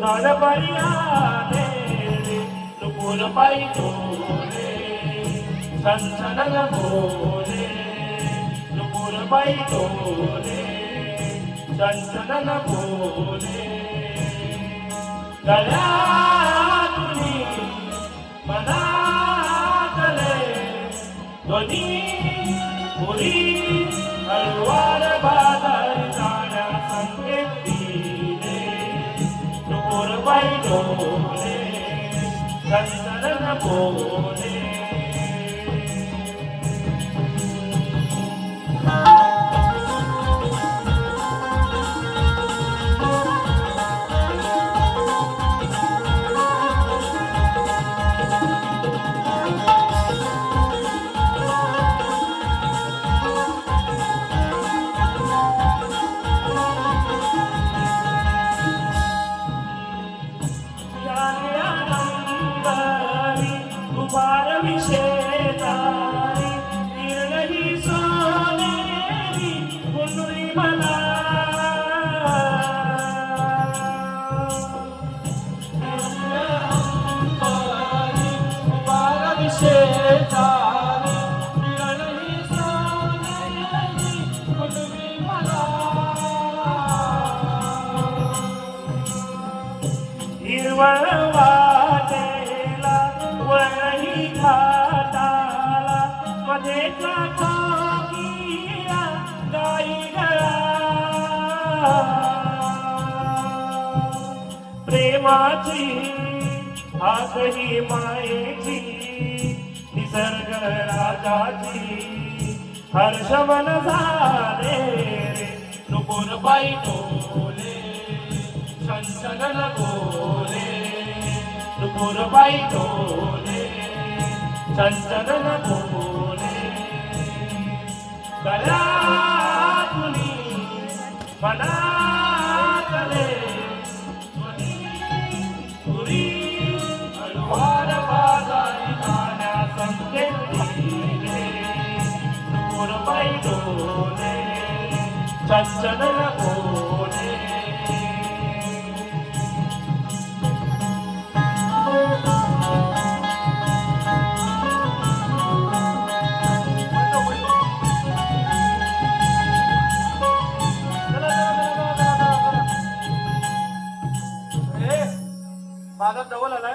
कुणाल परियाले नुपुर पाई डोले छनछनन बोले नुपुर पाई डोले छनछनन बोले गळ्यातुनी मनातले ध्वनी पुरी हळवार बाजारी जाण्या संकेत दिले नुपुर पाई डोले छनछनन बोले हिरवळ वाटेला वळही घाटाला मध्येचा कोकिळा गाई गळा प्रेमाची हातही मायेची निसर्ग राजाची हर्षवन झाले रे नुपुर पाई डोले छनछनन बोले नुपुर पाई डोले छनछनन बोले गळ्यातुनी मनातले पुरी हळवार बाजारी जाण्या संकेत दिले नुपुर पाई डोले छनछनन बोले माझा डबल आलाय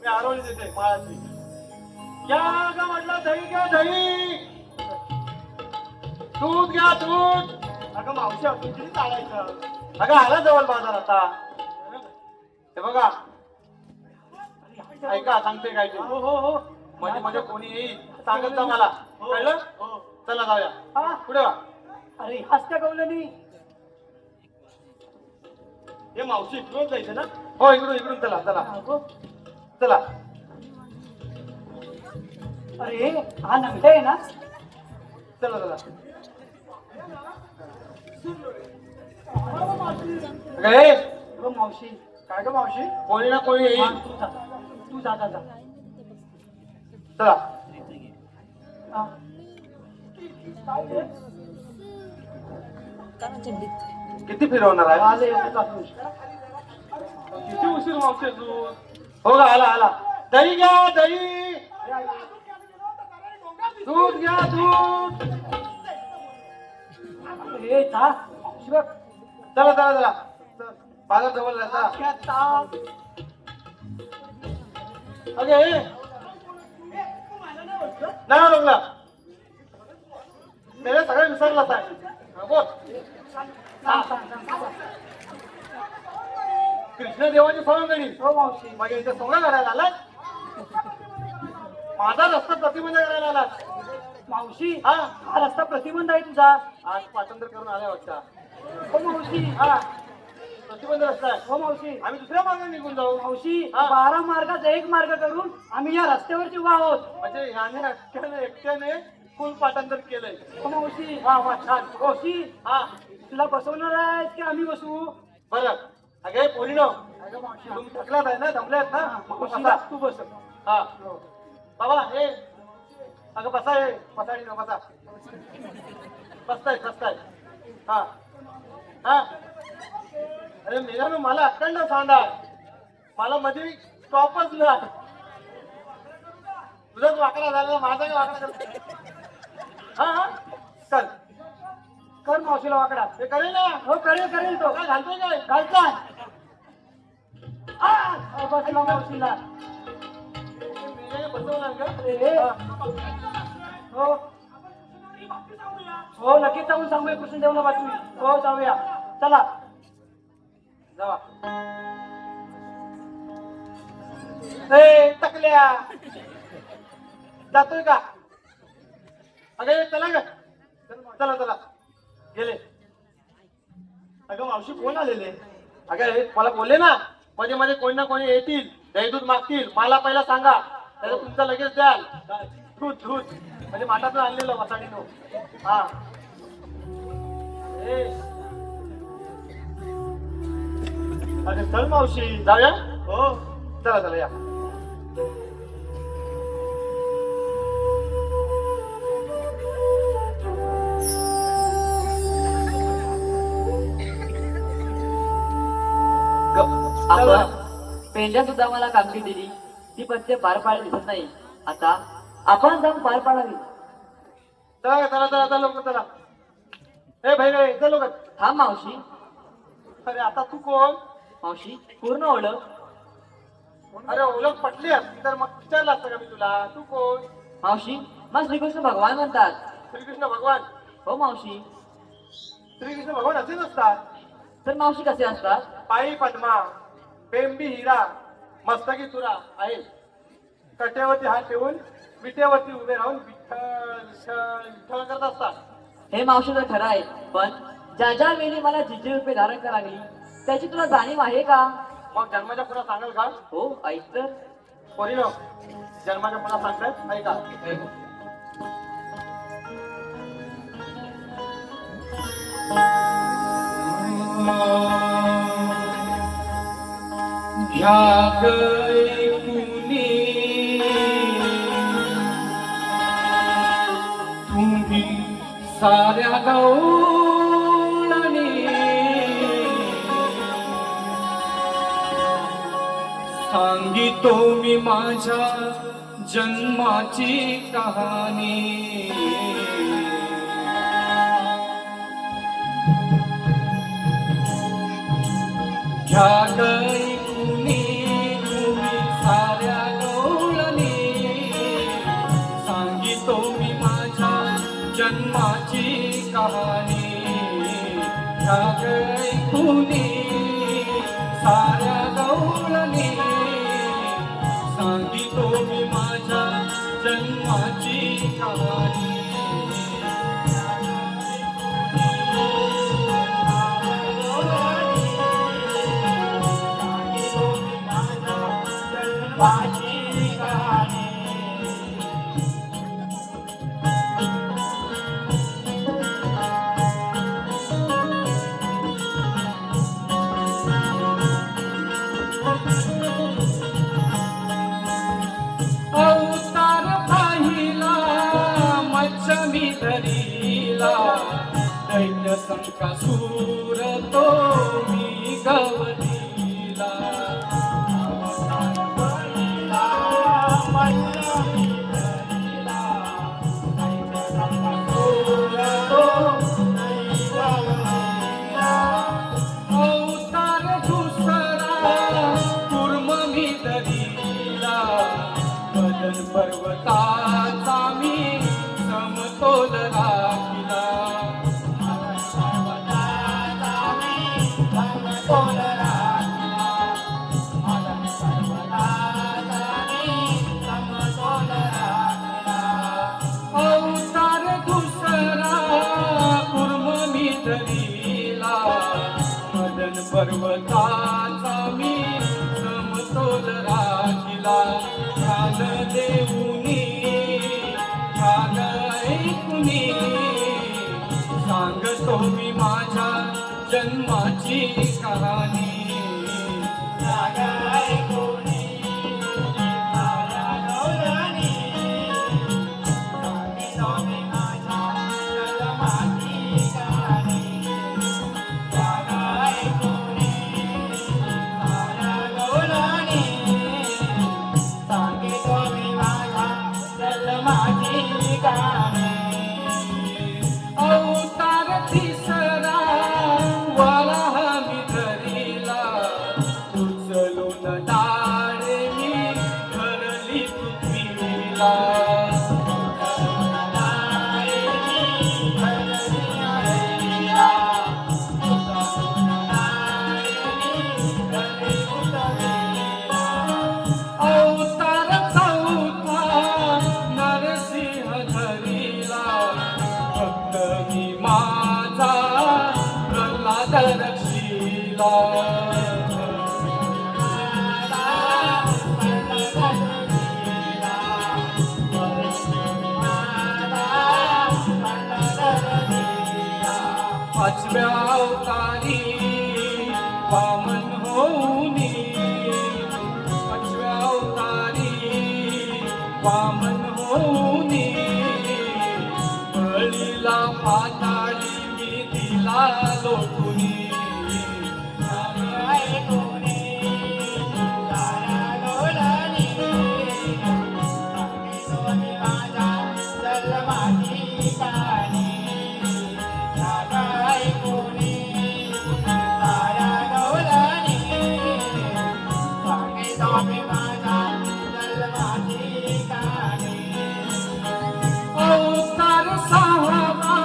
मी आरोळी देते माळाची घ्या का म्हटलं दही घ्या दही दूध घ्या दूध अगं मावशी आपण किती चालायचं अगं आला जवळ बाजार आता हे बघा ऐका सांगते काय ते हो हो हो मध्ये मध्ये कोणी येईल सांगत जा मला कळलं चला जाऊया पुढे वा अरे हसत्या कवल्यानी हे मावशी इकडून जायचं ना हो इकडून इकडून चला चला चला अरे हा नंगटा आहे ना चला चला अगं, ग मावशी काय ग मावशी कोणी ना कोणी हा, येईल तू जा जा जा चला हा. काय ते? किती फिरवणार आहे आले येतो आपण. किती उशीर मावशी अजून हो का आला आला दही घ्या दही दूध घ्या दूध ए जा मावशी बघ चला चला चला बाजार जवळ चला क्या ताप. अगे नाही बघला मेरे सगळं विसरलाच आहे हा, बोल सांग, सांग, सांग, सांग. कृष्णदेवाची सवंगडी हो मावशी माझ्या इथे सोंगा करायला आला माझा रस्ता प्रतिबंध करायला आला मावशी हा हा रस्ता प्रतिबंध आहे तुझा आज पाठांतर करून आल्या वाटता हो मावशी हा प्रतिबंध रस्ता आहे हो मावशी आम्ही दुसऱ्या मार्गाने निघून जाऊ मावशी हा. 12 मार्गाचा एक मार्ग करून आम्ही या रस्त्यावरची उभा आहोत म्हणजे ह्याने एकट्याने फुल पाठांतर केलंय हो मावशी वा वा छान मावशी हा तुला बसवणार आहे की आम्ही बसवू बरं अगे पोरीनो अगं मावशी तुम्ही थकलात आहे ना दमल्यात ना मावशी बसा. तू बस हा बाबा हे अगं बसा हे पसाडी न बसा बसताय हा हा अरे मेल्यानं मला अखंड सांगा मला मध्ये स्टॉपच ना. तुझाच वाकडा झाला माझा काय वाकडा करतो? हा हा कर कर मावशीला वाकडा. हे करेल ना. हो करेल करेल. तो काय घालतोय काय घालता बसला मावशीला बसवला का? हो हो नक्कीच जाऊन सांगूया कृष्णदेवला बातमी. हो जाऊया चला जावा. ए टकल्या जातोय का? अगं चला ग चला चला गेले. अगं मावशी कोण आलेले? अगं मला बोलले ना मध्ये मध्ये कोणी ना कोणी येतील दही दूध मागतील. मला पहिला सांगा त्याला तुमचं लगेच द्याल. दूध दूध म्हणजे माठातून आणलेलं मसाडी तो. हा अरे चल मावशी जाऊया. हो चला चला या. आपण पेंड्या सुद्धा मला कामगिरी दिली ती पत्ते पार पाडली दिसत नाही. आता आपण जाऊन पार पाडावी. चला चला चला चला लवकर चला. ए भाई रे चल लवकर. थांब मावशी. अरे आता तू कोण? मावशी पूर्ण ओळख. अरे ओळख पटली असती तर मग विचारलं असतं का मी तुला. तू कोण? मावशी मग श्रीकृष्ण भगवान म्हणतात. श्रीकृष्ण भगवान? हो मावशी. श्रीकृष्ण भगवान असेच असतात. तर मावशी कसे असतात? पायी पद्मा पेंबी हिरा मस्तकी तुरा आहे. कट्यावरती हात ठेवून विटेवरती उभे राहून विठ्ठल विठ्ठल विठ्ठल करत असतात. हे मावशी तर खरं आहे पण ज्या वेळी मला जिजे रुपये धारण करावी लागली त्याची तुला जाणीव आहे का? मग जन्माच्या पुन्हा सांगाल का? हो ऐक तर. पोरीनो जन्माच्या पुन्हा सांगतात ऐका. तुम्ही साऱ्या गवळणी सांगितो मी माझ्या जन्माची कहाणी. घ्या गैकुनी तुम्ही साऱ्या गवळणी सांगितो मी माझ्या जन्माची कहाणी. घ्या गैकुनी साऱ्या गवळणी सांगितो मी माझ्या जन्माची कहाणी. अवतार पाहिला मच्छमी धरीला दैत्य संकासूर तो मी गवलीला. अवतार पाहिला मच्छमी धरीला दैत्य संकासूर तो मी गवलीला. अवतार दुसरा कुर्म मी धरीला बदन पर्वताचा मी समतोल राखिला. पर्वताचा मी समतोल राखिला. पर्वताचा मी समतोल राखिला. अवतार दुसरा कुर्म मी धरीला मदन पर्वताचा मी समतोल राखिला. ध्यान देऊनी ध्यान ऐकुनी सांगतो मी माझ्या जन्माची कहाणी. ध्यान ऐकुनी माझ्या गवळणी सांगतो मी माझ्या जन्माची कहाणी. ध्यान ऐकुनी माझ्या गवळणी रक्षीला पाचव्या अवतारी वामन होऊनी पाचव्या अवतारी वामन होऊनी बळीला पाताळी मी दिला लोटुनी अवतार सहावा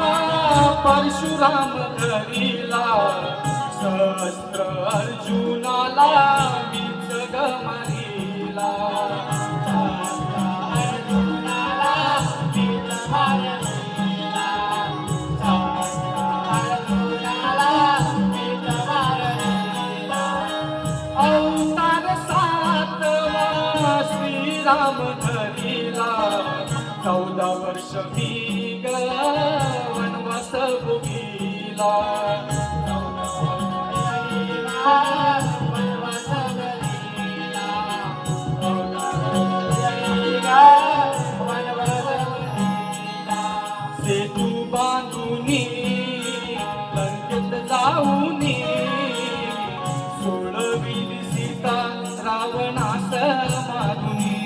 परशुराम धरिला सहस्त्र अर्जुनाला मीच ग मारिला अवतार सातवा श्रीराम धरिला 14 वर्ष मी ग वनवास भोगिला सेतू बांधुनी लंकेत जाऊनी सोडविली सीता रावणास मारुनी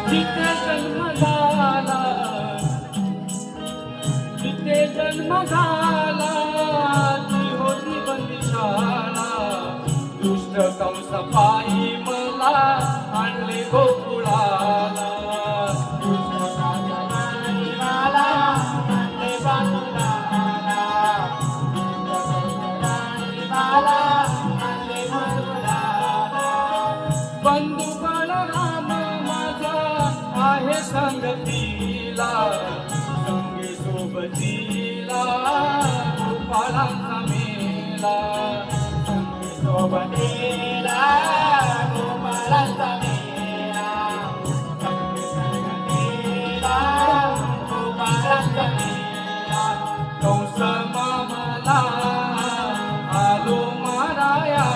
जिथे जन्म झाला जिथे जन्म झाला ती होती बंदिशाला दुष्ट कंस पायी मला आणले गोकुळाला बंधू बळराम माझा आहे संगतीला संगी सोबतीला गोपाळांचा मेला संगी सोबतीला गोपाळांचा मेला संगी संगतीला गोपाळांचा मेला कंस मामाला आलो माराया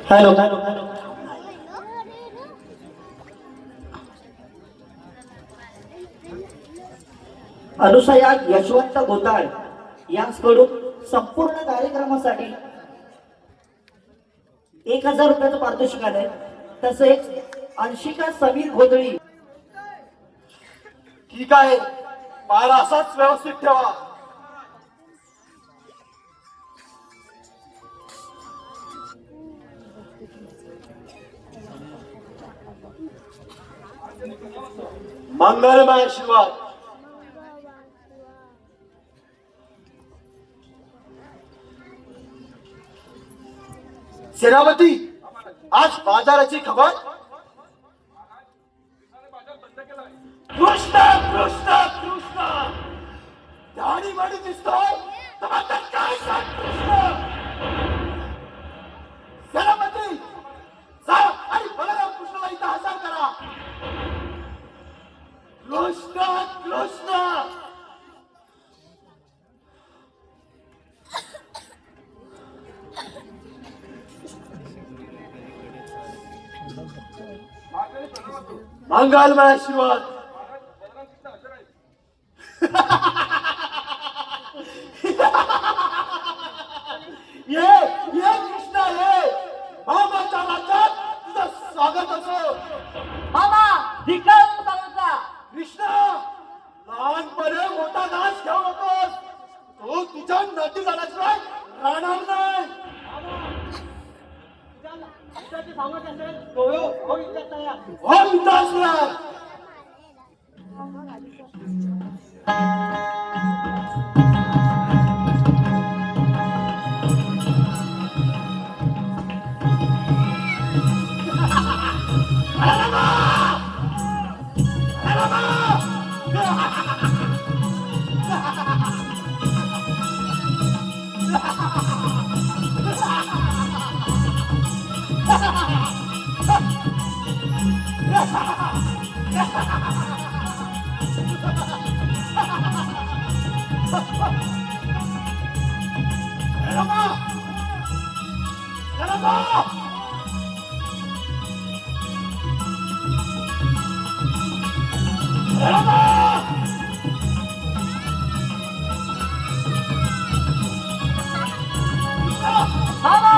हॅलो अनुसया यशवंत गोताळ यांकडून संपूर्ण कार्यक्रमासाठी 1000 रुपयाचं पारितोषिक आलंय. तसेच अंशिका समीर गोंधळी ठीक आहे, पाला असाच व्यवस्थित ठेवा. मंगलमय आशीर्वाद. सेनापती, आज बाजाराची खबर. कृष्ण कृष्ण कृष्ण दाढी वाढी दिसतोय. आता काय सांग कृष्ण सेनापती, जा आणि बलराम कृष्णाला इथं हजर करा. कृष्ण कृष्ण मंगलमय आशीर्वाद. ये कृष्णा, ये मामाच्या राज्यात तुझं स्वागत असो. मामा धिक्कार सांगता. कृष्णा, लहानपणे मोठा नाच घेऊ नकोस. तो तुझ्या नटी झाल्याशिवाय राहणार नाही. हो विकासराज. मामा